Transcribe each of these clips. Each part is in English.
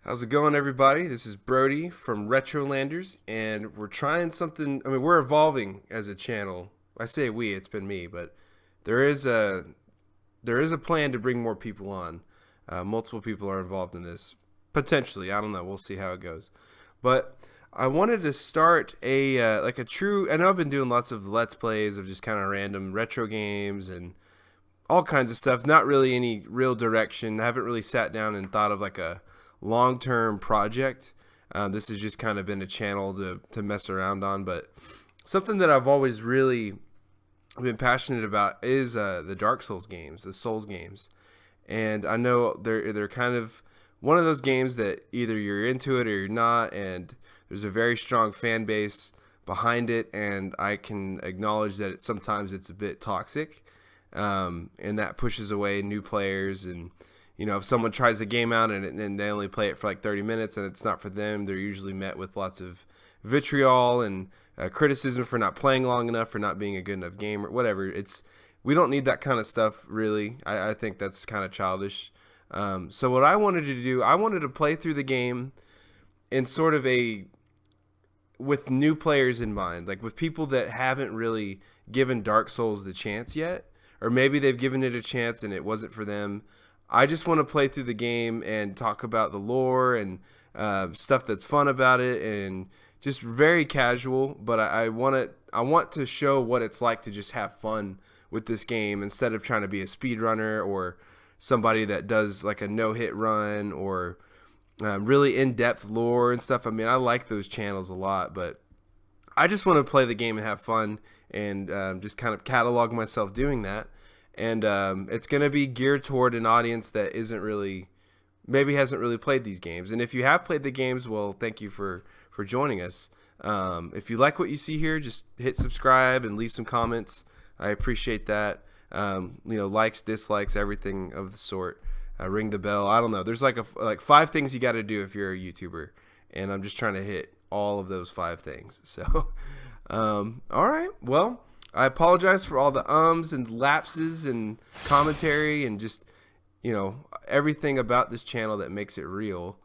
How's it going, everybody? This is Brody from SoulsLanders, and we're trying something. I mean, we're evolving as a channel. I say we, it's been me, but there is a plan to bring more people on. Multiple people are involved in this, potentially. I don't know. We'll see how it goes. But I wanted to start a like a true. I know I've been doing lots of let's plays of just kind of random retro games and all kinds of stuff. Not really any real direction. I haven't really sat down and thought of like a long-term project. This has just kind of been a channel to mess around on, but something that I've always really been passionate about is the Dark Souls games, the Souls games. And I know they're kind of one of those games that either you're into it or you're not, and there's a very strong fan base behind it, and I can acknowledge that sometimes it's a bit toxic, and that pushes away new players. And if someone tries the game out and they only play it for like 30 minutes and it's not for them, they're usually met with lots of vitriol and criticism for not playing long enough, for not being a good enough gamer, whatever. We don't need that kind of stuff, really. I think that's kind of childish. So what I wanted to do, I wanted to play through the game in sort of with new players in mind, like with people that haven't really given Dark Souls the chance yet, or maybe they've given it a chance and it wasn't for them. I just want to play through the game and talk about the lore and stuff that's fun about it, and just very casual. But I want to show what it's like to just have fun with this game instead of trying to be a speedrunner or somebody that does like a no-hit run or really in-depth lore and stuff. I mean, I like those channels a lot, but I just want to play the game and have fun and just kind of catalog myself doing that. And it's going to be geared toward an audience that hasn't really played these games. And if you have played the games, well, thank you for joining us. If you like what you see here, just hit subscribe and leave some comments. I appreciate that. Likes, dislikes, everything of the sort. Ring the bell. I don't know. There's like 5 things you got to do if you're a YouTuber, and I'm just trying to hit all of those 5 things. So, all right. Well, I apologize for all the ums and lapses and commentary and just, everything about this channel that makes it real.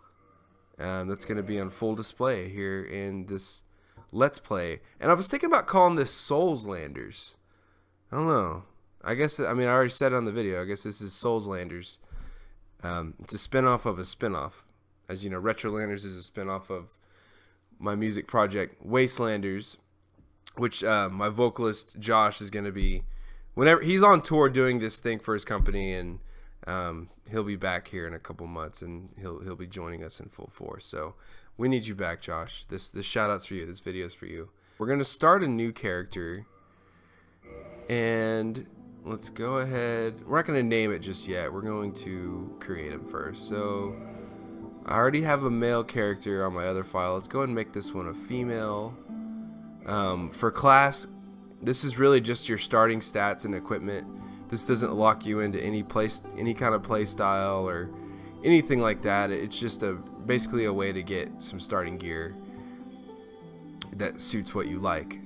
That's going to be on full display here in this Let's Play. And I was thinking about calling this SoulsLanders. I don't know. I already said it on the video. I guess this is SoulsLanders. It's a spinoff of a spinoff. As you know, SoulsLanders is a spinoff of my music project, Wastelanders, which my vocalist Josh is going to be, whenever he's on tour doing this thing for his company, and he'll be back here in a couple months, and he'll be joining us in full force. So we need you back, Josh. This shout out's for you. This video's for you. We're going to start a new character, and let's go ahead. We're not going to name it just yet. We're going to create him first. So I already have a male character on my other file. Let's go ahead and make this one a female. For class, this is really just your starting stats and equipment. This doesn't lock you into any kind of play style or anything like that. It's just basically a way to get some starting gear that suits what you like.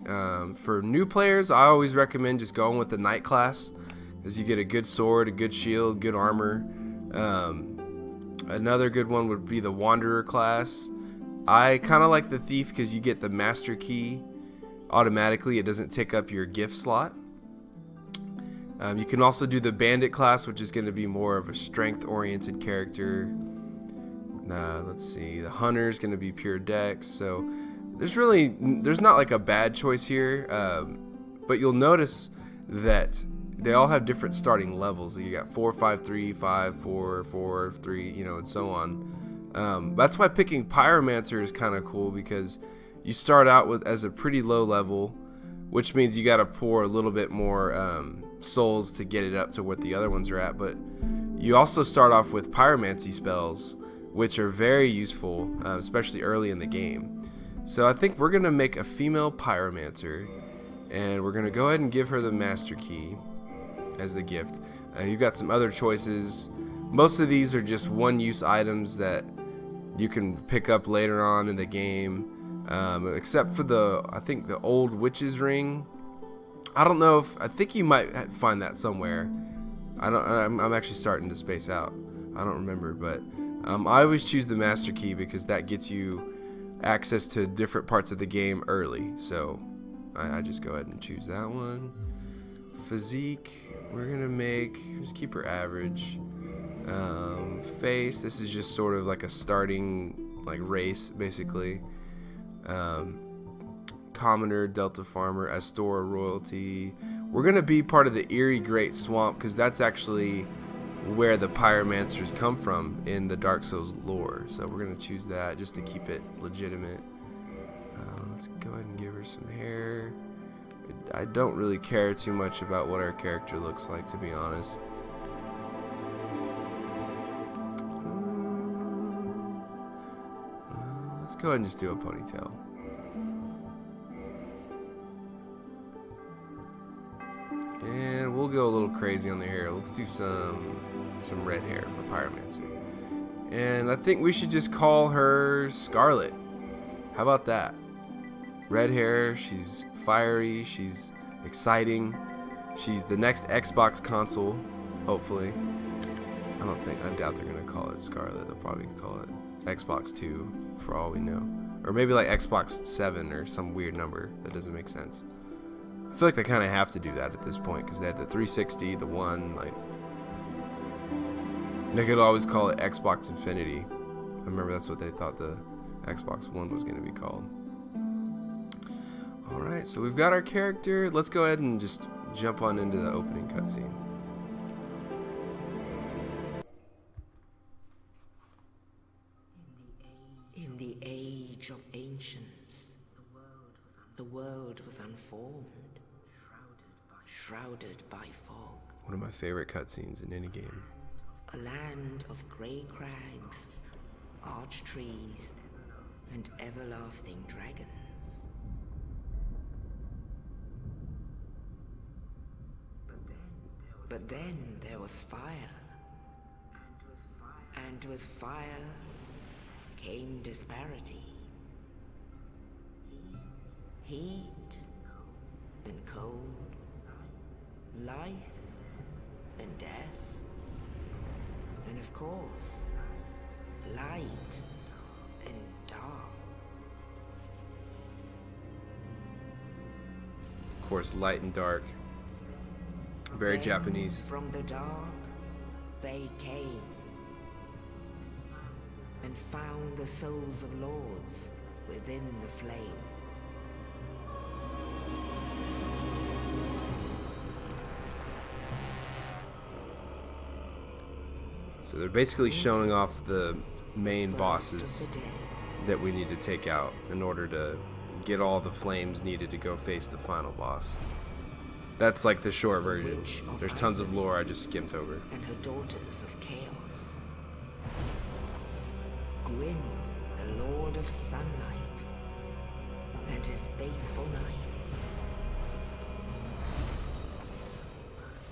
For new players, I always recommend just going with the knight class, because you get a good sword, a good shield, good armor. Another good one would be the wanderer class. I kind of like the thief because you get the master key automatically. It doesn't take up your gift slot. You can also do the bandit class, which is going to be more of a strength oriented character. Let's see, the hunter is going to be pure dex. So there's not like a bad choice here, but you'll notice that they all have different starting levels. You got 4, 5, 3, 5, 4, 4, 3, and so on. That's why picking pyromancer is kind of cool, because you start out as a pretty low level, which means you got to pour a little bit more souls to get it up to what the other ones are at. But you also start off with pyromancy spells, which are very useful, especially early in the game. So I think we're going to make a female pyromancer, and we're going to go ahead and give her the master key as the gift. You've got some other choices. Most of these are just one-use items that you can pick up later on in the game. Except for I think the old witch's ring. I think you might find that somewhere. I'm actually starting to space out. I don't remember, but I always choose the master key because that gets you access to different parts of the game early. So I just go ahead and choose that one. Physique, we're gonna just keep her average. Face, this is just sort of like a starting like race basically. Commoner, Delta Farmer, Astora Royalty. We're gonna be part of the Eerie Great Swamp because that's actually where the pyromancers come from in the Dark Souls lore. So we're gonna choose that just to keep it legitimate. Let's go ahead and give her some hair. I don't really care too much about what our character looks like, to be honest. Let's go ahead and just do a ponytail. And we'll go a little crazy on the hair. Let's do some red hair for Pyromancer. And I think we should just call her Scarlet. How about that? Red hair, she's fiery, she's exciting. She's the next Xbox console, hopefully. I doubt they're gonna call it Scarlet. They'll probably call it Xbox 2 for all we know. Or maybe like Xbox 7 or some weird number that doesn't make sense. I feel like they kind of have to do that at this point because they had the 360, the One, like they could always call it Xbox Infinity. I remember that's what they thought the Xbox One was going to be called. Alright, so we've got our character. Let's go ahead and just jump on into the opening cutscene. In the age of ancients, the world was unformed, shrouded by fog. One of my favorite cutscenes in any game. A land of grey crags, arch trees, and everlasting dragons. But then there was fire, and with fire came disparity. Heat and cold, life and death, and of course, light and dark. Of course, light and dark. Very Then, Japanese. From the dark, they came and found the souls of lords within the flame. So they're basically showing off the main bosses that we need to take out in order to get all the flames needed to go face the final boss. That's like the short version. There's tons of lore I just skimmed over. And her daughters of chaos. Gwyn, the Lord of Sunlight, and his faithful knights.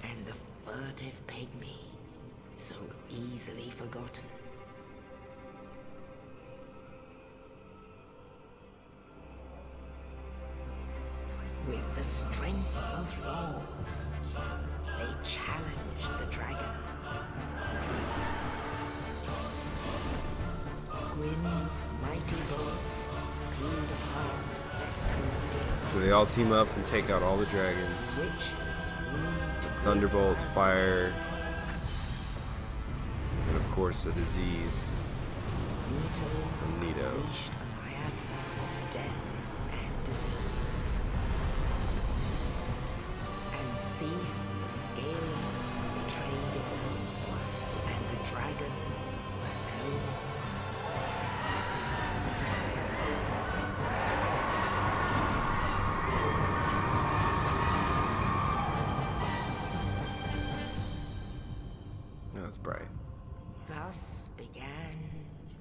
And the furtive pygmy, so easily forgotten. With the strength of lords, they challenged the dragons. Gwyn's mighty bolts peeled apart their stone scales. So they all team up and take out all the dragons. Witches weaved Thunderbolt, fast fire, and of course a disease Nito from Nito. unleashed a miasma of death and disease. And Seath, the scaleless, betrayed his own, and the dragons were no more. No, that's bright. Thus began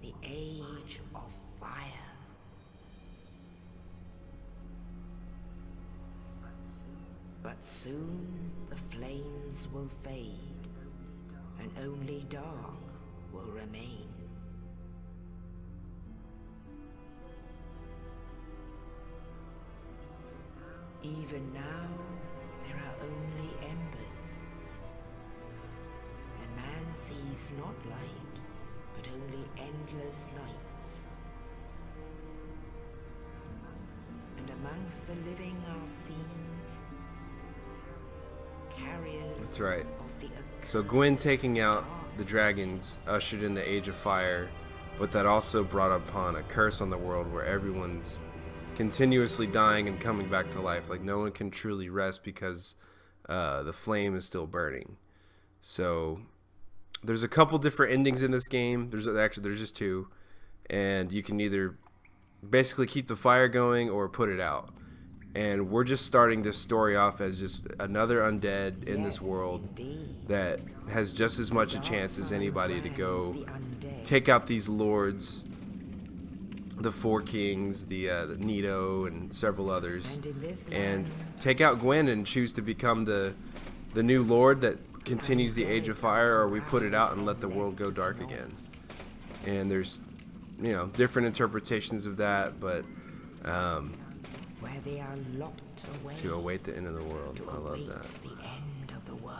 the Age of Fire. But soon the flames will fade, and only dark will remain. Even now, there are only embers, and man sees not light, but only endless nights. And amongst the living are seen carriers. That's right. Of the So Gwen taking out the dragons ushered in the Age of Fire, but that also brought upon a curse on the world where everyone's continuously dying and coming back to life. Like, no one can truly rest because the flame is still burning. So there's a couple different endings in this game. There's just two, and you can either basically keep the fire going or put it out. And we're just starting this story off as just another undead in this world that has just as much a chance as anybody to go take out these lords, the Four Kings, the Nito, and several others, and take out Gwen and choose to become the new lord that continues the Age of Fire, or we put it out and let the world go dark again. And there's, different interpretations of that, but where they are locked away to await the end of the world. I love that. The end of the world.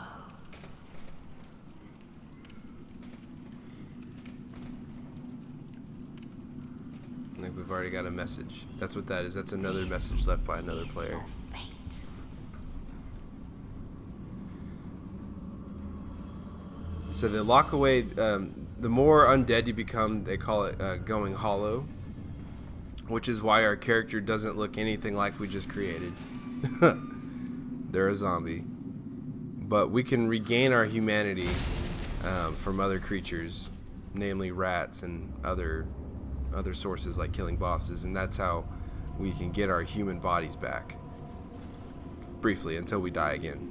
I think we've already got a message. That's what that is. That's another message left by another player. Your fate. So they lock away. The more undead you become, they call it going hollow, which is why our character doesn't look anything like we just created. They're a zombie. But we can regain our humanity from other creatures, namely rats and other sources like killing bosses, and that's how we can get our human bodies back. Briefly, until we die again.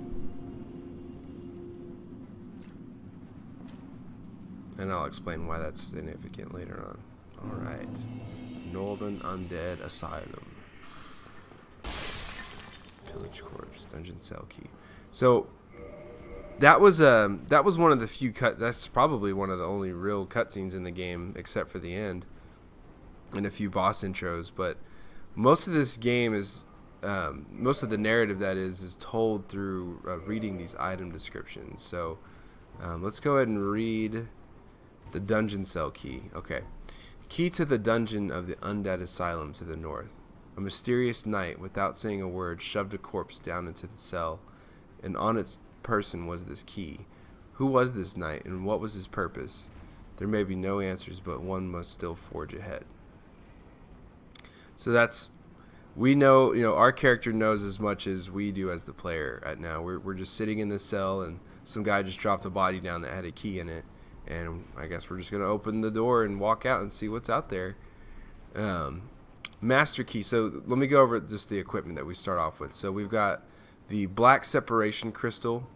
And I'll explain why that's significant later on. Alright. Northern Undead Asylum. Pillage corpse, dungeon cell key. So that was one of the few that's probably one of the only real cutscenes in the game, except for the end and a few boss intros. But most of this game is most of the narrative that is told through reading these item descriptions. So let's go ahead and read the dungeon cell key. Okay. Key to the dungeon of the Undead Asylum to the north. A mysterious knight, without saying a word, shoved a corpse down into the cell, and on its person was this key. Who was this knight, and what was his purpose? There may be no answers, but one must still forge ahead. So we know, our character knows as much as we do as the player right now. We're just sitting in this cell, and some guy just dropped a body down that had a key in it. And I guess we're just going to open the door and walk out and see what's out there. Master key. So let me go over just the equipment that we start off with. So we've got the black separation crystal.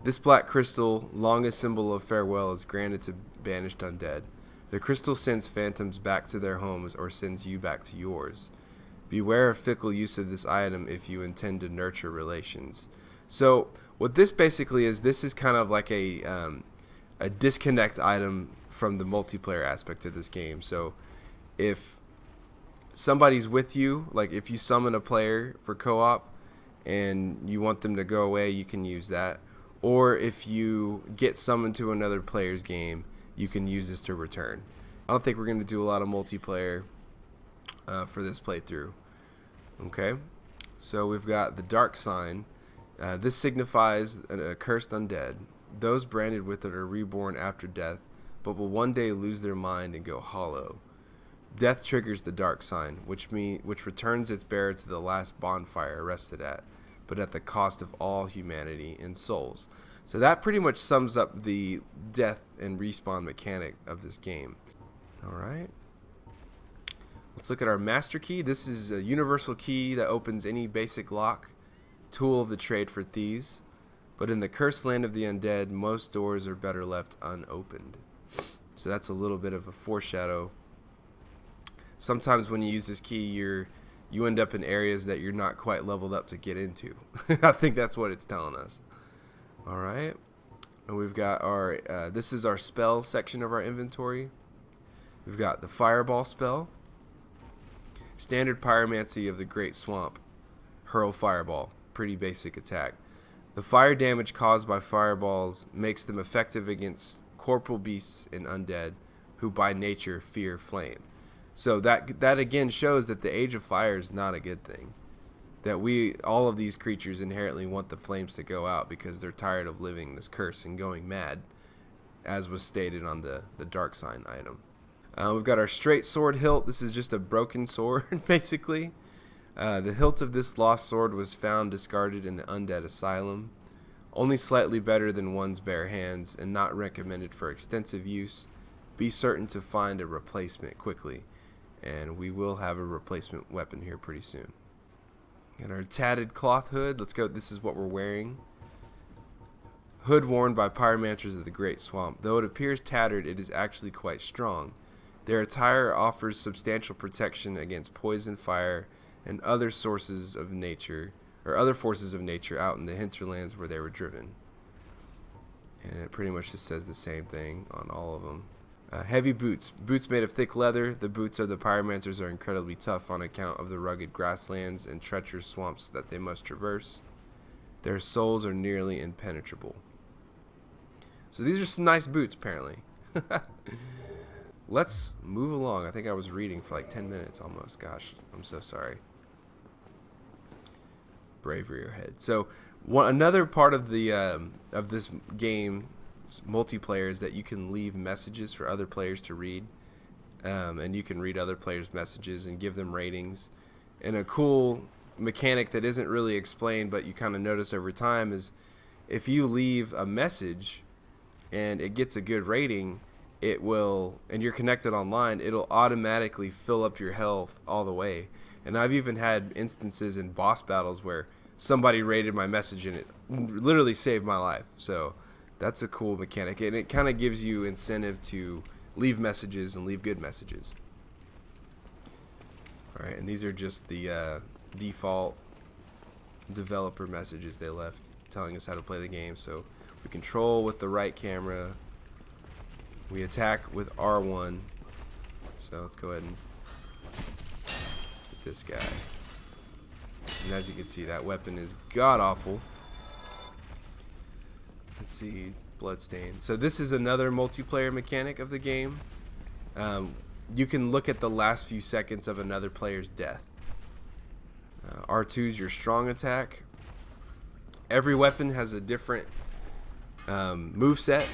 This black crystal, longest symbol of farewell, is granted to banished undead. The crystal sends phantoms back to their homes or sends you back to yours. Beware of fickle use of this item if you intend to nurture relations. So what this basically is, this is kind of like a disconnect item from the multiplayer aspect of this game. So if somebody's with you, like if you summon a player for co-op and you want them to go away, you can use that. Or if you get summoned to another player's game, you can use this to return. I don't think we're going to do a lot of multiplayer for this playthrough. Okay, so we've got the dark sign. This signifies a cursed undead. Those branded with it are reborn after death, but will one day lose their mind and go hollow. Death triggers the dark sign, which returns its bearer to the last bonfire rested at, but at the cost of all humanity and souls. So that pretty much sums up the death and respawn mechanic of this game. Alright. Let's look at our master key. This is a universal key that opens any basic lock, tool of the trade for thieves. But in the cursed land of the undead, most doors are better left unopened. So that's a little bit of a foreshadow. Sometimes when you use this key, you end up in areas that you're not quite leveled up to get into. I think that's what it's telling us. All right. And we've got our, this is our spell section of our inventory. We've got the fireball spell. Standard pyromancy of the Great Swamp. Hurl fireball. Pretty basic attack. The fire damage caused by fireballs makes them effective against corporal beasts and undead who by nature fear flame. So that again shows that the Age of Fire is not a good thing. That all of these creatures inherently want the flames to go out because they're tired of living this curse and going mad, as was stated on the dark sign item. We've got our straight sword hilt. This is just a broken sword, basically. The hilt of this lost sword was found discarded in the Undead Asylum. Only slightly better than one's bare hands and not recommended for extensive use. Be certain to find a replacement quickly. And we will have a replacement weapon here pretty soon. And our tatted cloth hood. Let's go. This is what we're wearing. Hood worn by pyromancers of the Great Swamp. Though it appears tattered, it is actually quite strong. Their attire offers substantial protection against poison, fire, and other sources of nature, or other forces of nature out in the hinterlands where they were driven. And it pretty much just says the same thing on all of them. Heavy boots. Boots made of thick leather. The boots of the pyromancers are incredibly tough on account of the rugged grasslands and treacherous swamps that they must traverse. Their soles are nearly impenetrable. So these are some nice boots, apparently. Let's move along. I think I was reading for like 10 minutes almost. Gosh, I'm so sorry. Bravery ahead. So another part of the of this game multiplayer is that you can leave messages for other players to read, and you can read other players' messages and give them ratings. And a cool mechanic that isn't really explained but you kind of notice over time is if you leave a message and it gets a good rating, it will, and you're connected online, it'll automatically fill up your health all the way. And I've even had instances in boss battles where somebody rated my message and it literally saved my life. So that's a cool mechanic, and it kind of gives you incentive to leave messages and leave good messages. All right, and these are just the default developer messages they left telling us how to play the game. So we control with the right camera. We attack with R1. So let's go ahead and get this guy. And as you can see, that weapon is god-awful. Let's see, Bloodstain. So this is another multiplayer mechanic of the game. You can look at the last few seconds of another player's death. R2 is your strong attack. Every weapon has a different move set.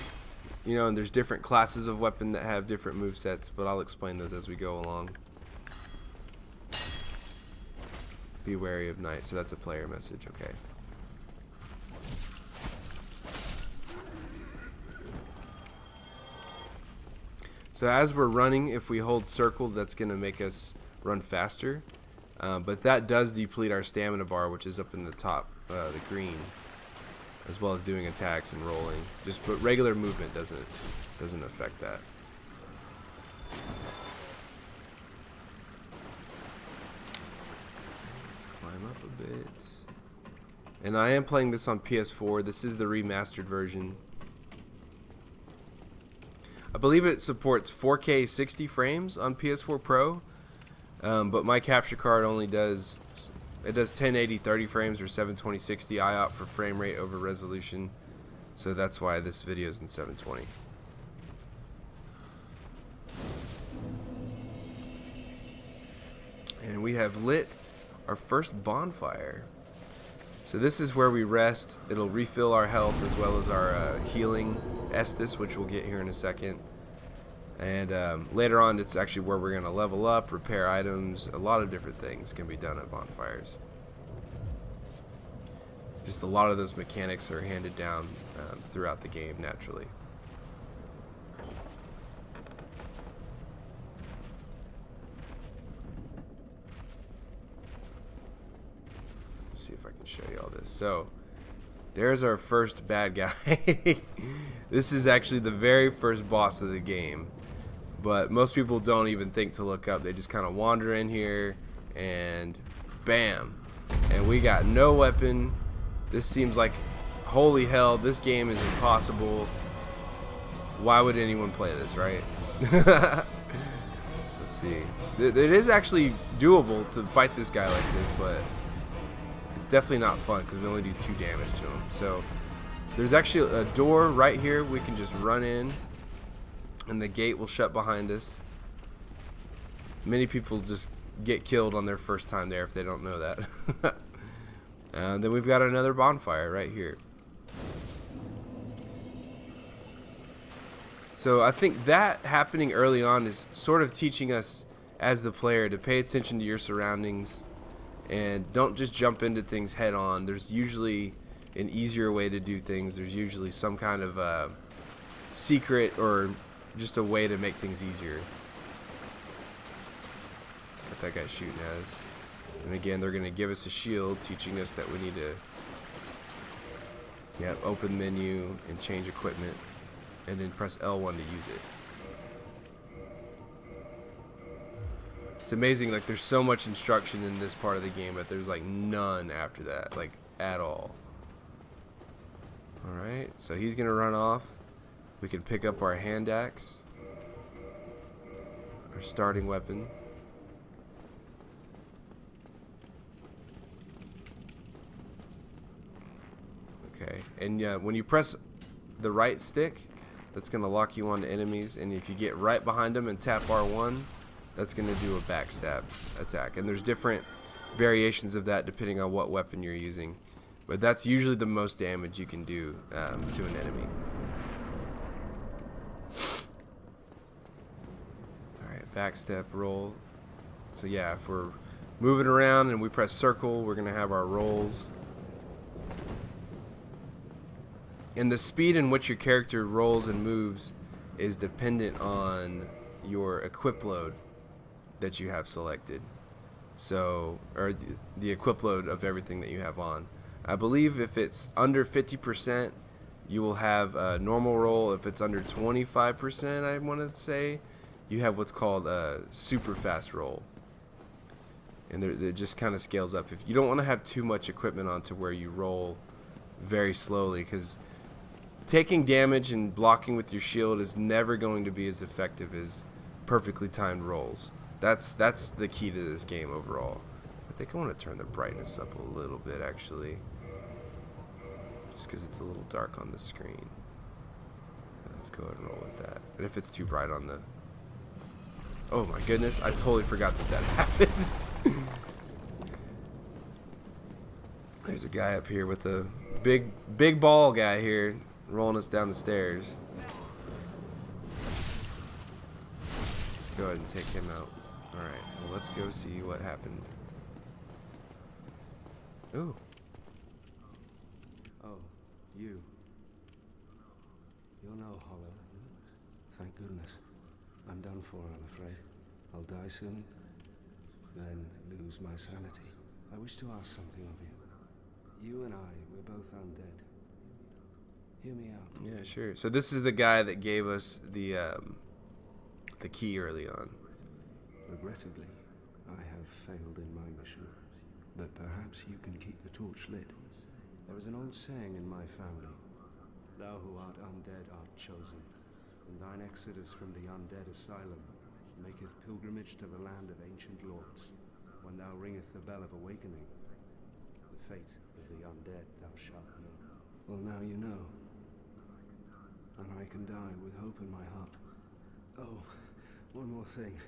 You know, and there's different classes of weapon that have different move sets, but I'll explain those as we go along. Be wary of night. So that's a player message, okay. So as we're running, if we hold circle, that's going to make us run faster. But that does deplete our stamina bar, which is up in the top, the green, as well as doing attacks and rolling. But regular movement doesn't affect that. Let's climb up a bit. And I am playing this on PS4. This is the remastered version. I believe it supports 4K 60 frames on PS4 Pro, but my capture card only does 1080 30 frames or 720 60. I opt for frame rate over resolution, so that's why this video is in 720. And we have lit our first bonfire. So this is where we rest. It'll refill our health as well as our healing Estus, which we'll get here in a second. And later on, it's actually where we're going to level up, repair items. A lot of different things can be done at bonfires. Just a lot of those mechanics are handed down throughout the game naturally. Let's see if I can show you all this. So there's our first bad guy. This is actually the very first boss of the game, but most people don't even think to look up. They just kind of wander in here and bam, and we got no weapon. This seems like, holy hell, this game is impossible. Why would anyone play this, right? Let's see. It is actually doable to fight this guy like this, but it's definitely not fun because we only do 2 damage to him. So there's actually a door right here we can just run in and the gate will shut behind us. Many people just get killed on their first time there if they don't know that. And then we've got another bonfire right here. So I think that happening early on is sort of teaching us as the player to pay attention to your surroundings and don't just jump into things head on. There's usually an easier way to do things. There's usually some kind of secret or just a way to make things easier. Got that guy shooting at us. And again, they're going to give us a shield, teaching us that we need to open menu and change equipment, and then press L1 to use it. It's amazing, like there's so much instruction in this part of the game, but there's like none after that, like at all. Alright, so he's going to run off. We can pick up our hand axe, our starting weapon. Okay, and when you press the right stick, that's going to lock you onto enemies, and if you get right behind them and tap R1, that's going to do a backstab attack. And there's different variations of that depending on what weapon you're using, but that's usually the most damage you can do to an enemy. Alright, backstep roll. So yeah, if we're moving around and we press circle, we're going to have our rolls. And the speed in which your character rolls and moves is dependent on your equip load that you have selected. So, or the equip load of everything that you have on. I believe if it's under 50%, you will have a normal roll. If it's under 25%, I want to say, you have what's called a super fast roll. And it just kind of scales up. If you don't want to have too much equipment on to where you roll very slowly, because taking damage and blocking with your shield is never going to be as effective as perfectly timed rolls. That's the key to this game overall. I think I want to turn the brightness up a little bit, actually, just because it's a little dark on the screen. Let's go ahead and roll with that. And if it's too bright on the... Oh my goodness, I totally forgot that happened. There's a guy up here with a big ball guy here, rolling us down the stairs. Let's go ahead and take him out. Alright, well, let's go see what happened. Ooh. Oh, you. You're no hollow. Thank goodness. I'm done for, I'm afraid. I'll die soon, then lose my sanity. I wish to ask something of you. You and I, we're both undead. Hear me out. Yeah, sure. So this is the guy that gave us the key early on. Regrettably, I have failed in my mission, but perhaps you can keep the torch lit. There is an old saying in my family: "Thou who art undead art chosen, and thine exodus from the Undead Asylum maketh pilgrimage to the land of ancient lords. When thou ringeth the bell of awakening, the fate of the undead thou shalt know." Well, now you know. And I can die with hope in my heart. Oh, one more thing.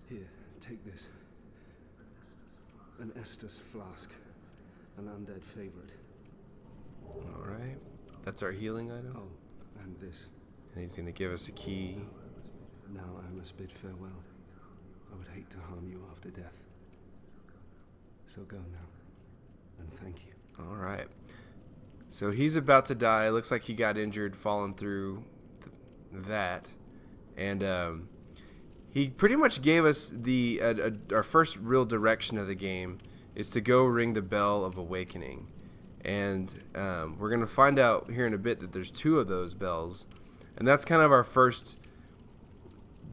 Here, take this. An Estus flask. An undead favorite. Alright. That's our healing item. Oh, and this. And he's going to give us a key. Now I must bid farewell. I would hate to harm you after death. So go now. And thank you. Alright. So he's about to die. It looks like he got injured falling through that. And he pretty much gave us our first real direction of the game is to go ring the bell of awakening. And we're going to find out here in a bit that there's 2 of those bells. And that's kind of our first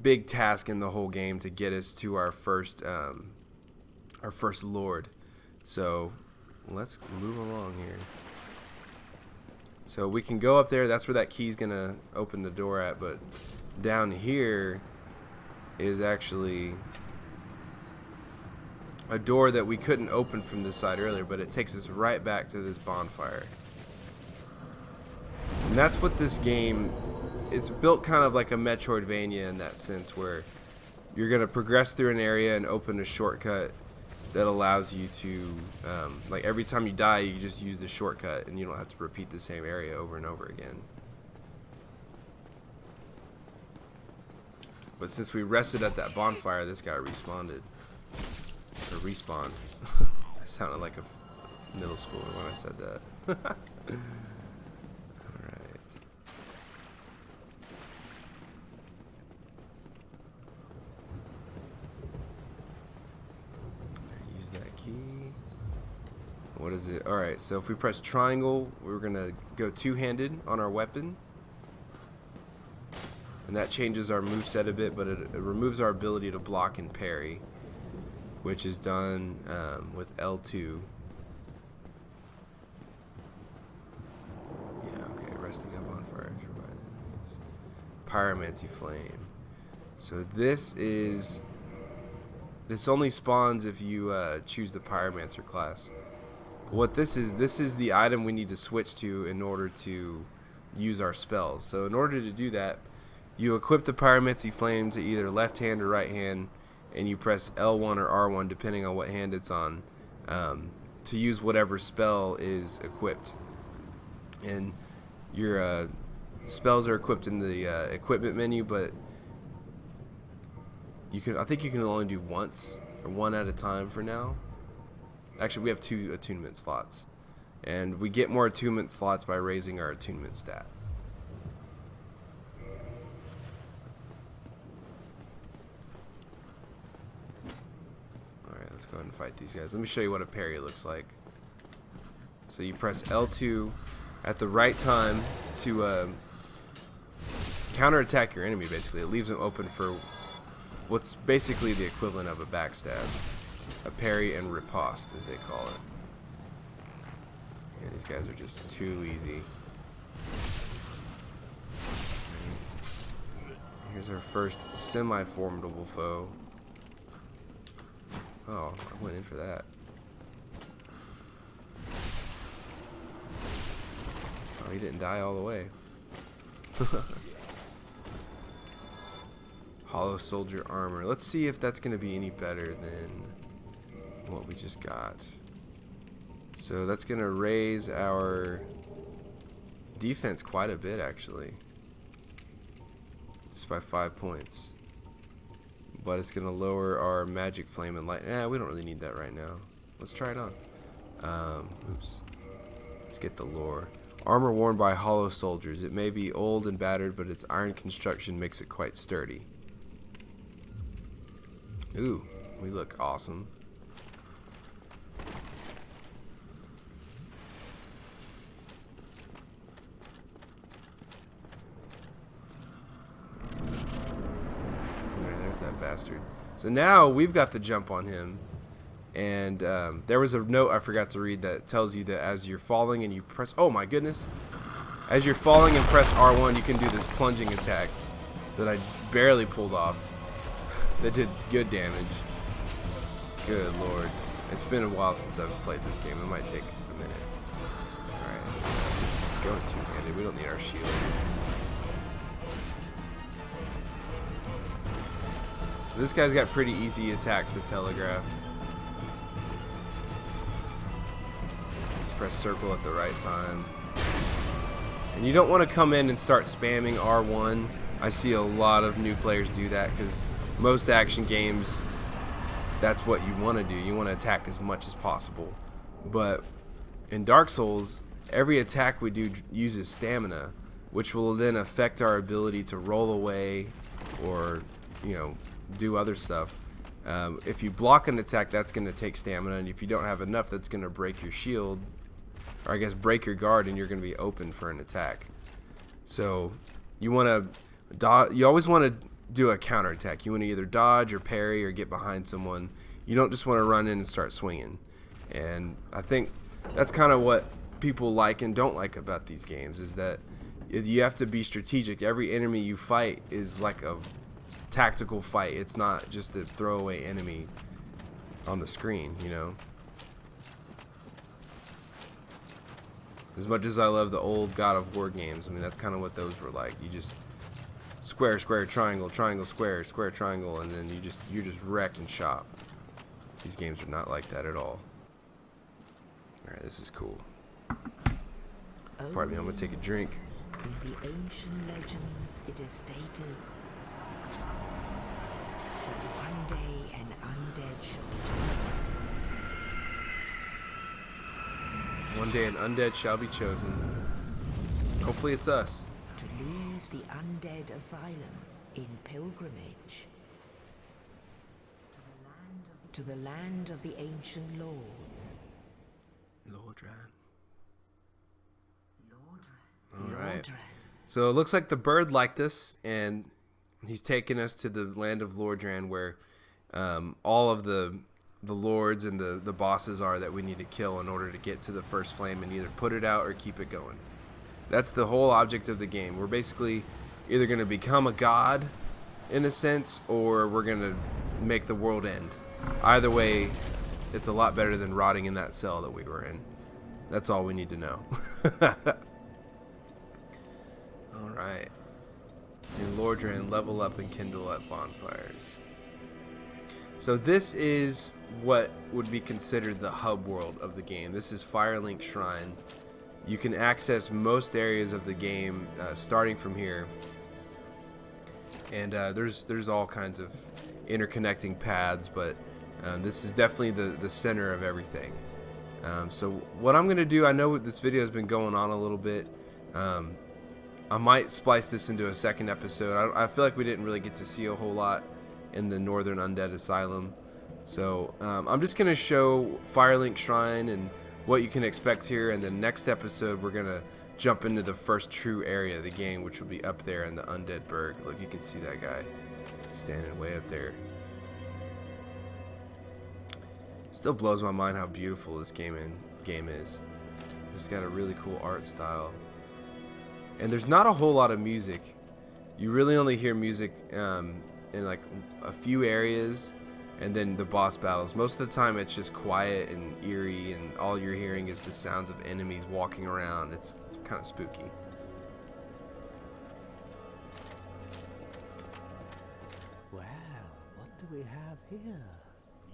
big task in the whole game to get us to our first lord. So let's move along here. So we can go up there. That's where that key's going to open the door at. But down here is actually a door that we couldn't open from this side earlier, but it takes us right back to this bonfire. And that's what this game it's built kind of like a Metroidvania in that sense, where you're gonna progress through an area and open a shortcut that allows you to, like every time you die, you just use the shortcut and you don't have to repeat the same area over and over again. But since we rested at that bonfire, this guy respawned. I sounded like a middle schooler when I said that. Alright. Use that key. What is it? Alright, so if we press triangle, we're going to go two-handed on our weapon. And that changes our moveset a bit, but it removes our ability to block and parry, which is done with L2. Yeah, okay, resting up on fire. Pyromancy Flame. So this only spawns if you choose the Pyromancer class. What this is the item we need to switch to in order to use our spells. So in order to do that, you equip the Pyromancy Flame to either left hand or right hand, and you press L1 or R1 depending on what hand it's on, to use whatever spell is equipped. And your spells are equipped in the equipment menu, but I think you can only do once or one at a time for now. Actually, we have 2 attunement slots, and we get more attunement slots by raising our attunement stat. Let's go ahead and fight these guys. Let me show you what a parry looks like. So you press L2 at the right time to counterattack your enemy, basically. It leaves them open for what's basically the equivalent of a backstab. A parry and riposte, as they call it. Yeah, these guys are just too easy. Here's our first semi-formidable foe. Oh, I went in for that. Oh, he didn't die all the way. Hollow Soldier Armor. Let's see if that's going to be any better than what we just got. So that's going to raise our defense quite a bit, actually. Just by 5 points. But it's going to lower our magic flame and light. We don't really need that right now. Let's try it on. Oops. Let's get the lore. Armor worn by hollow soldiers. It may be old and battered, but its iron construction makes it quite sturdy. Ooh, we look awesome. That bastard. So now we've got the jump on him, and there was a note I forgot to read that tells you that as you're falling and you press, oh my goodness, as you're falling and press R1, you can do this plunging attack that I barely pulled off that did good damage. Good lord, it's been a while since I've played this game. It might take a minute. Alright, let's just go two-handed. We don't need our shield. So this guy's got pretty easy attacks to telegraph. Just press circle at the right time. And you don't want to come in and start spamming R1. I see a lot of new players do that because most action games, that's what you want to do. You want to attack as much as possible. But in Dark Souls, every attack we do uses stamina, which will then affect our ability to roll away or, you know, do other stuff. If you block an attack, that's going to take stamina, and if you don't have enough, that's going to break your shield, or I guess break your guard, and you're going to be open for an attack. So you want to you always want to do a counterattack. You want to either dodge or parry or get behind someone. You don't just want to run in and start swinging. And I think that's kind of what people like and don't like about these games, is that you have to be strategic. Every enemy you fight is like a tactical fight. It's not just a throwaway enemy on the screen, you know. As much as I love the old God of War games, I mean, that's kind of what those were like. You just square, square, triangle, triangle, square, square, triangle, and then you just wreck and shop. These games are not like that at all. Alright, this is cool. Pardon me, I'm gonna take a drink. In the ancient legends, it is stated that one day an undead shall be chosen. One day an undead shall be chosen. Hopefully it's us. To leave the Undead Asylum in pilgrimage to the land of the ancient lords. Lordran. Alright. Lordran. So it looks like the bird liked us, and he's taking us to the land of Lordran, where all of the lords and the bosses are that we need to kill in order to get to the first flame and either put it out or keep it going. That's the whole object of the game. We're basically either going to become a god, in a sense, or we're going to make the world end. Either way, it's a lot better than rotting in that cell that we were in. That's all we need to know. Alright. In Lordran, level up and kindle at bonfires. So this is what would be considered the hub world of the game. This is Firelink Shrine. You can access most areas of the game starting from here. And there's all kinds of interconnecting paths, but this is definitely the center of everything. So what I'm going to do, I know this video has been going on a little bit. I might splice this into a second episode. I feel like we didn't really get to see a whole lot in the Northern Undead Asylum. So I'm just going to show Firelink Shrine and what you can expect here. And the next episode, we're going to jump into the first true area of the game, which will be up there in the Undead Burg. Look, you can see that guy standing way up there. Still blows my mind how beautiful this game is. It's got a really cool art style. And there's not a whole lot of music. You really only hear music in like a few areas, and then the boss battles. Most of the time it's just quiet and eerie, and all you're hearing is the sounds of enemies walking around. It's kind of spooky. Well, what do we have here?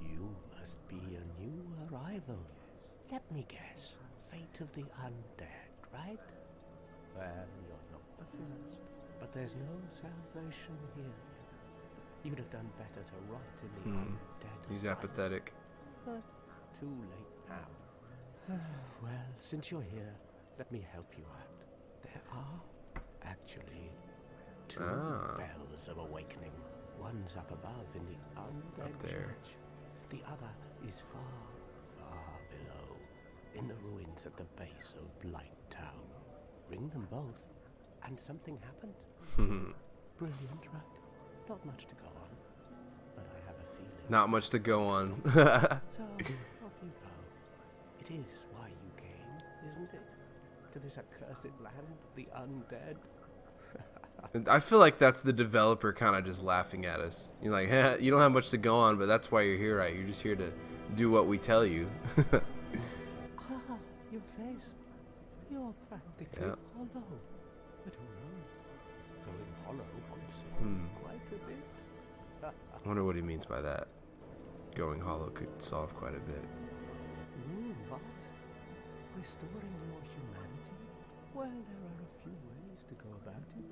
You must be a new arrival. Let me guess. Fate of the undead, right? Well, you're not the first, but there's no salvation here. You'd have done better to rot in the undead He's asylum. apathetic. But too late now. Well, since you're here, let me help you out. There are actually two bells of awakening. One's up above in the undead Up there. church. The other is far, far below, in the ruins at the base of Blight Town. Ring them both, and something happens. Brilliant, right? Not much to go on, but I have a feeling. Not much to go on. So, off you go. It is why you came, isn't it? To this accursed land of the undead? And I feel like that's the developer kind of just laughing at us. You're like, you don't have much to go on, but that's why you're here, right? You're just here to do what we tell you. Ah, your face. You're practically hollow. But who knows? Going hollow could solve quite a bit. I wonder what he means by that. Going hollow could solve quite a bit. What? Restoring your humanity? Well, there are a few ways to go about it.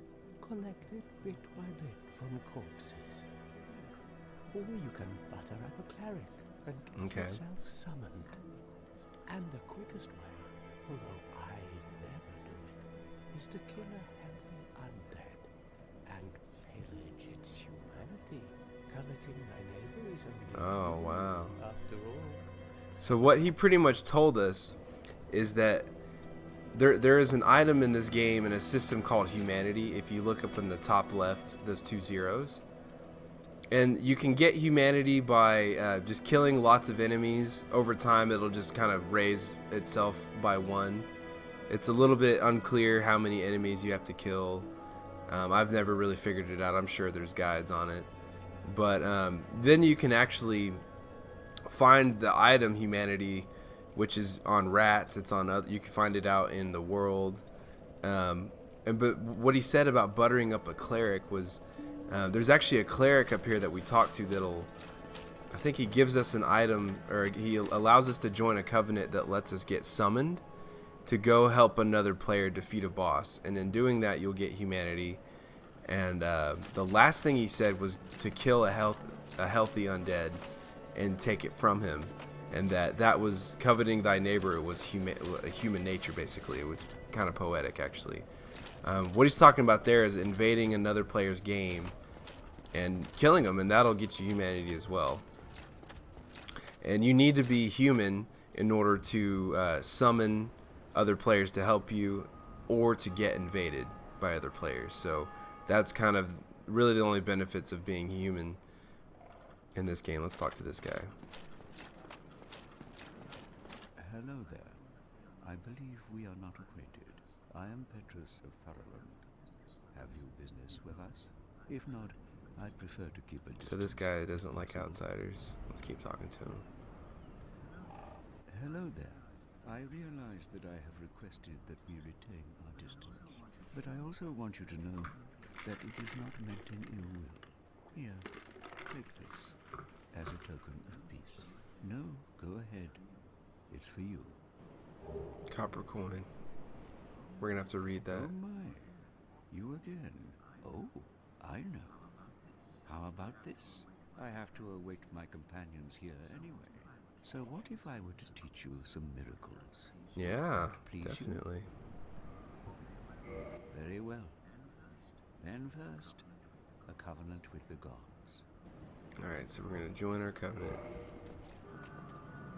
Collect it bit by bit from corpses. Or you can butter up a cleric and get yourself summoned. And the quickest way, although I never do it, is to kill a healthy undead and pillage its humanity, coveting thy neighbor is only Oh, wow. after all. So what he pretty much told us is that there is an item in this game in a system called humanity. If you look up in the top left, those 2 zeros. And you can get humanity by just killing lots of enemies. Over time, it'll just kind of raise itself by 1. It's a little bit unclear how many enemies you have to kill. I've never really figured it out. I'm sure there's guides on it. But then you can actually find the item humanity, which is on rats. It's on other, you can find it out in the world. but what he said about buttering up a cleric was, there's actually a cleric up here that we talked to that'll, I think he gives us an item, or he allows us to join a covenant that lets us get summoned to go help another player defeat a boss, and in doing that you'll get humanity. And the last thing he said was to kill a healthy undead and take it from him, and that was coveting thy neighbor was human nature, basically. It was kind of poetic, actually. What he's talking about there is invading another player's game and killing them, and that'll get you humanity as well. And you need to be human in order to summon other players to help you, or to get invaded by other players. So that's kind of really the only benefits of being human in this game. Let's talk to this guy. Hello there. I believe we are not acquainted. I am Petrus of Firelink. Have you business with us? If not, I'd prefer to keep a distance. So this guy doesn't like outsiders. Let's keep talking to him. Hello there. I realize that I have requested that we retain our distance, but I also want you to know that it is not meant in ill will. Here, take this as a token of peace. No, go ahead. It's for you. Copper coin. We're gonna have to read that. Oh my, you again. Oh, I know. How about this? I have to await my companions here anyway. So what if I were to teach you some miracles? Yeah, Please definitely. Very well. Then first, a covenant with the gods. Alright, so we're going to join our covenant.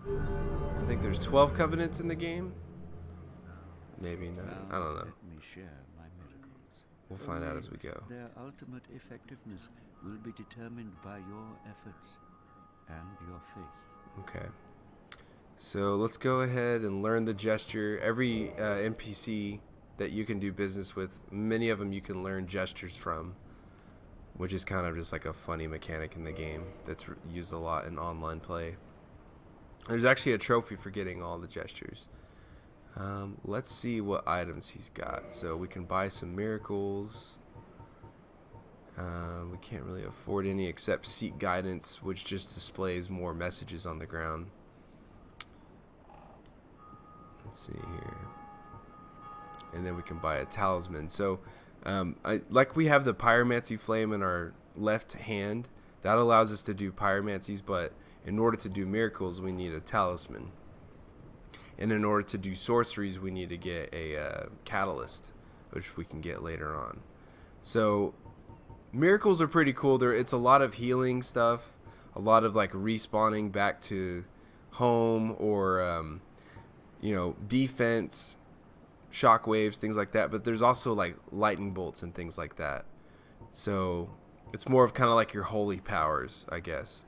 I think there's 12 covenants in the game. Maybe not. Now, I don't know. let me share my miracles. We'll find out as we go. Their ultimate effectiveness will be determined by your efforts and your faith. Okay. So let's go ahead and learn the gesture. Every NPC that you can do business with, many of them you can learn gestures from, which is kind of just like a funny mechanic in the game that's used a lot in online play. There's actually a trophy for getting all the gestures. Let's see what items he's got. So we can buy some miracles. We can't really afford any except Seek Guidance, which just displays more messages on the ground. Let's see here. And then we can buy a talisman. So like we have the pyromancy flame in our left hand, that allows us to do pyromancies, but in order to do miracles we need a talisman, and in order to do sorceries we need to get a catalyst, which we can get later on. So miracles are pretty cool. It's a lot of healing stuff, a lot of like respawning back to home, or defense, shockwaves, things like that. But there's also like lightning bolts and things like that. So it's more of kind of like your holy powers, I guess.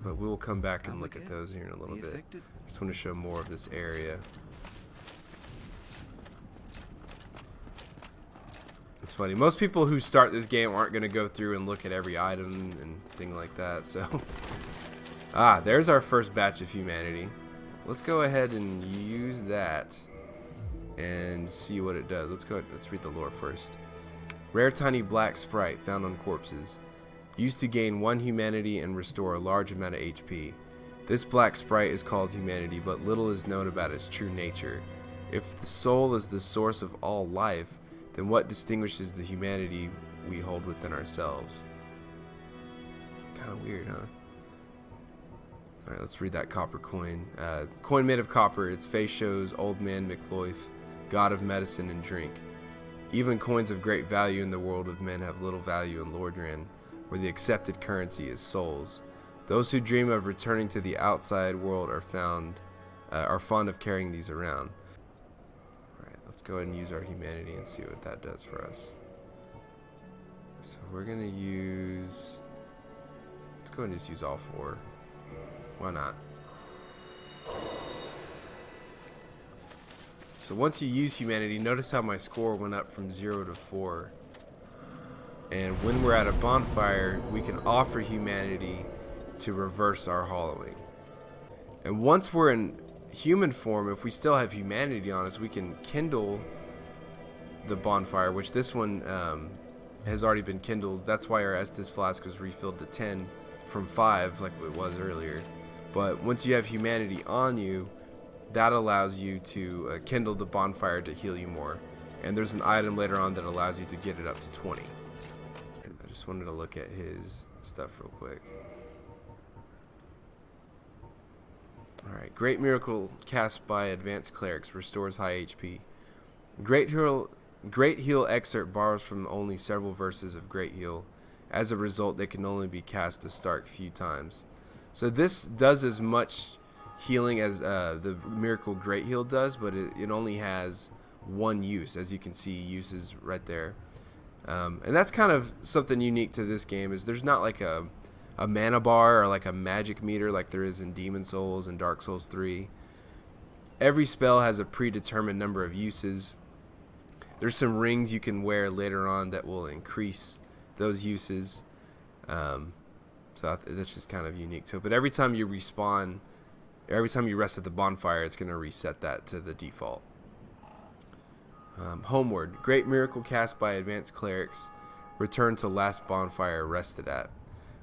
But we will come back and look at those here in a little bit. Just want to show more of this area. It's funny. Most people who start this game aren't going to go through and look at every item and thing like that. So, there's our first batch of humanity. Let's go ahead and use that and see what it does. Let's read the lore first. Rare tiny black sprite found on corpses. Used to gain 1 humanity and restore a large amount of HP. This black sprite is called humanity, but little is known about its true nature. If the soul is the source of all life, then what distinguishes the humanity we hold within ourselves? Kind of weird, huh? Alright, let's read that copper coin. Coin made of copper, its face shows Old Man McLoif, god of medicine and drink. Even coins of great value in the world of men have little value in Lordran, where the accepted currency is souls. Those who dream of returning to the outside world are fond of carrying these around. Alright, let's go ahead and use our humanity and see what that does for us. So we're going to use... Let's go ahead and just use all 4. Why not? So once you use humanity, notice how my score went up from 0 to 4. And when we're at a bonfire, we can offer humanity to reverse our hollowing. And once we're in human form, if we still have humanity on us, we can kindle the bonfire, which this one has already been kindled. That's why our Estus flask was refilled to 10 from 5 like it was earlier. But once you have humanity on you, that allows you to kindle the bonfire to heal you more. And there's an item later on that allows you to get it up to 20. I just wanted to look at his stuff real quick. Alright, Great Miracle cast by Advanced Clerics restores high HP. Great Heal excerpt borrows from only several verses of Great Heal. As a result, they can only be cast a stark few times. So this does as much healing as the Miracle Great Heal does, but it only has one use, as you can see uses right there. And that's kind of something unique to this game, is there's not like a mana bar or like a magic meter like there is in Demon Souls and Dark Souls 3. Every spell has a predetermined number of uses. There's some rings you can wear later on that will increase those uses. So that's just kind of unique to it. But every time you respawn, every time you rest at the bonfire, it's going to reset that to the default. Homeward. Great Miracle cast by Advanced Clerics. Return to last bonfire rested at.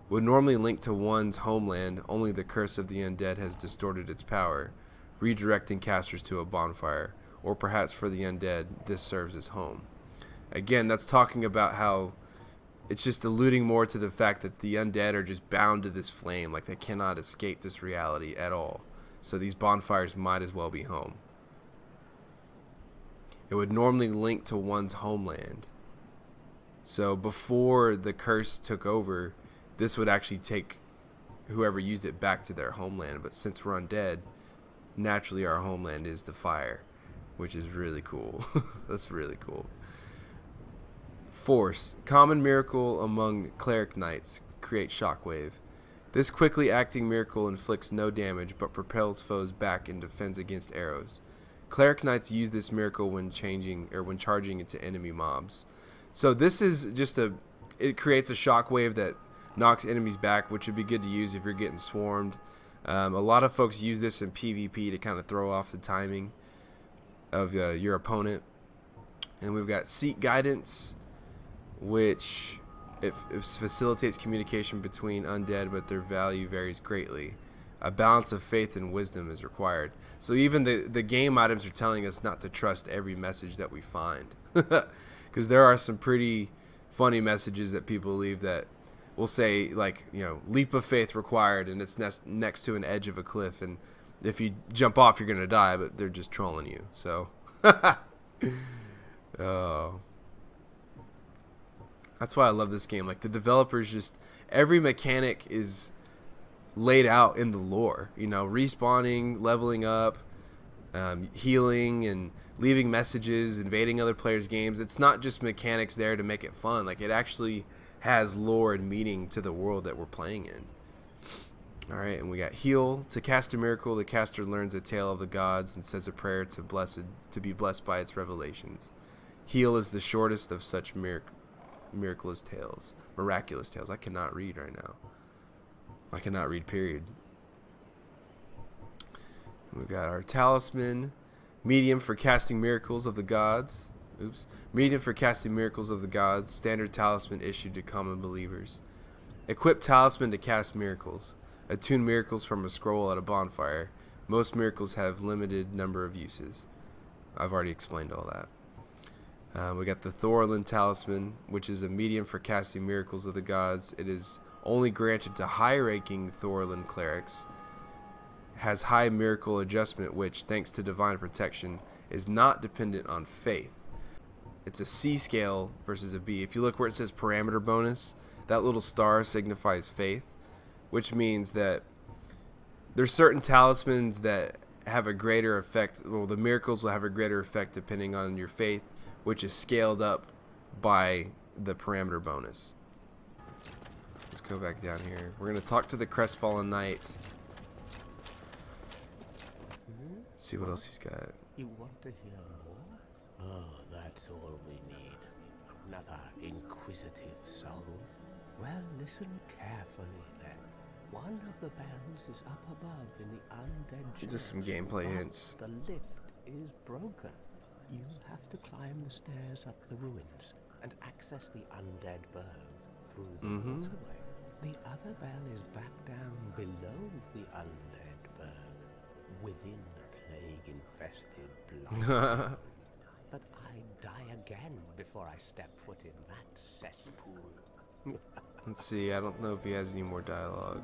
Would normally link to one's homeland, only the curse of the undead has distorted its power, redirecting casters to a bonfire, or perhaps for the undead, this serves as home. Again, that's talking about how it's just alluding more to the fact that the undead are just bound to this flame, like they cannot escape this reality at all. So these bonfires might as well be home. It would normally link to one's homeland. So before the curse took over, this would actually take whoever used it back to their homeland. But since we're undead, naturally our homeland is the fire, which is really cool. That's really cool. Force. Common miracle among cleric knights. Create shockwave. This quickly acting miracle inflicts no damage but propels foes back and defends against arrows. Cleric knights use this miracle when charging into enemy mobs. So this is just it creates a shockwave that knocks enemies back, which would be good to use if you're getting swarmed. A lot of folks use this in PvP to kind of throw off the timing of your opponent. And we've got Seek Guidance, which it facilitates communication between undead, but their value varies greatly. A balance of faith and wisdom is required. So even the game items are telling us not to trust every message that we find. Because there are some pretty funny messages that people leave that will say, like, leap of faith required, and it's next to an edge of a cliff, and if you jump off, you're going to die, but they're just trolling you. So, oh. That's why I love this game. Like, the developers just, every mechanic is laid out in the lore. Respawning, leveling up, healing, and leaving messages, invading other players' games. It's not just mechanics there to make it fun. Like, it actually has lore and meaning to the world that we're playing in. Alright, and we got Heal. To cast a miracle, the caster learns a tale of the gods and says a prayer to be blessed by its revelations. Heal is the shortest of such miraculous tales. I cannot read right now. I cannot read, period. And we've got our Talisman. Medium for casting miracles of the gods. Medium for casting miracles of the gods. Standard talisman issued to common believers. Equip talisman to cast miracles. Attune miracles from a scroll at a bonfire. Most miracles have limited number of uses. I've already explained all that. We got the Thorlin talisman, which is a medium for casting miracles of the gods. It is only granted to high-ranking Thorlin clerics. Has high miracle adjustment, which, thanks to divine protection, is not dependent on faith. It's a C scale versus a B. If you look where it says parameter bonus, that little star signifies faith, which means that there's certain talismans that have a greater effect. Well, the miracles will have a greater effect depending on your faith, which is scaled up by the parameter bonus. Let's go back down here. We're going to talk to the Crestfallen Knight. See what else he's got. You want to hear more? Oh, that's all we need. Another inquisitive soul. Well, listen carefully then. One of the bells is up above in the undead church. Just some gameplay hints. The lift is broken. You'll have to climb the stairs up the ruins and access the Undead Burg through the waterway. The other bell is back down below the Undead Burg, within the plague-infested blood. But I'd die again before I step foot in that cesspool. Let's see. I don't know if he has any more dialogue.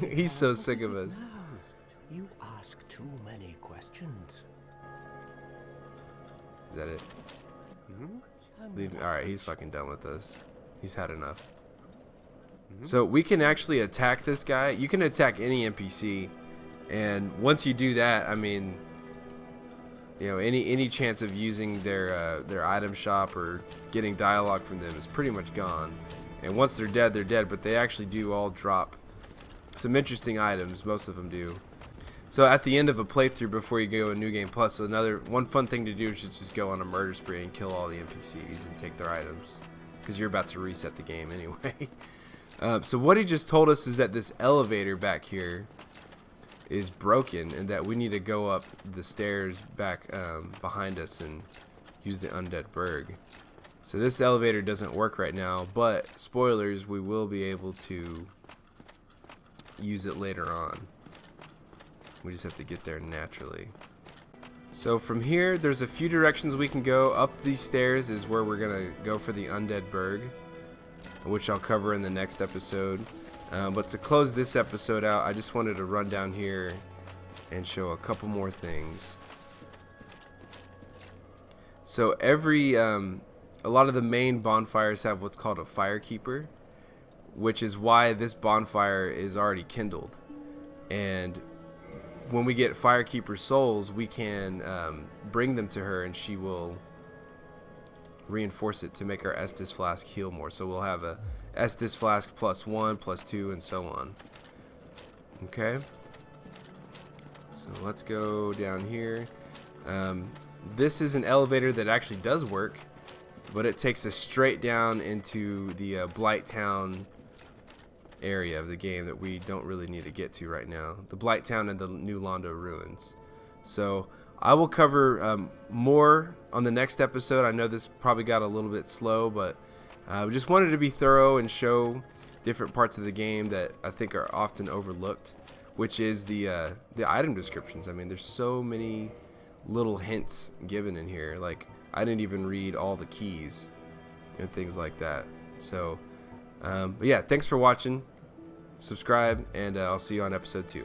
He's so sick of us. Now, you ask too many questions. Is that it? Leave me. All right, he's fucking done with us. He's had enough. So we can actually attack this guy. You can attack any NPC, and once you do that, I mean, you know, any chance of using their item shop or getting dialogue from them is pretty much gone. And once they're dead, they're dead. But they actually do all drop some interesting items. Most of them do. So at the end of a playthrough, before you go to New Game Plus, one fun thing to do is just go on a murder spree and kill all the NPCs and take their items, because you're about to reset the game anyway. So what he just told us is that this elevator back here is broken, and that we need to go up the stairs back behind us and use the Undead Burg. So this elevator doesn't work right now, but spoilers, we will be able to use it later on. We just have to get there naturally. So from here, there's a few directions we can go. Up these stairs is where we're gonna go for the Undead Burg, which I'll cover in the next episode. But to close this episode out, I just wanted to run down here and show a couple more things. So a lot of the main bonfires have what's called a firekeeper, which is why this bonfire is already kindled. And when we get Firekeeper souls, we can bring them to her, and she will reinforce it to make our Estus flask heal more. So we'll have a Estus flask +1, +2, and so on. Okay. So let's go down here. This is an elevator that actually does work, but it takes us straight down into the Blight Town area of the game that we don't really need to get to right now. The Blight Town and the New Londo ruins. So I will cover more on the next episode. I know this probably got a little bit slow, but we just wanted to be thorough and show different parts of the game that I think are often overlooked, which is the item descriptions. I mean, there's so many little hints given in here. Like, I didn't even read all the keys and things like that. So but yeah, thanks for watching. Subscribe, and I'll see you on episode 2.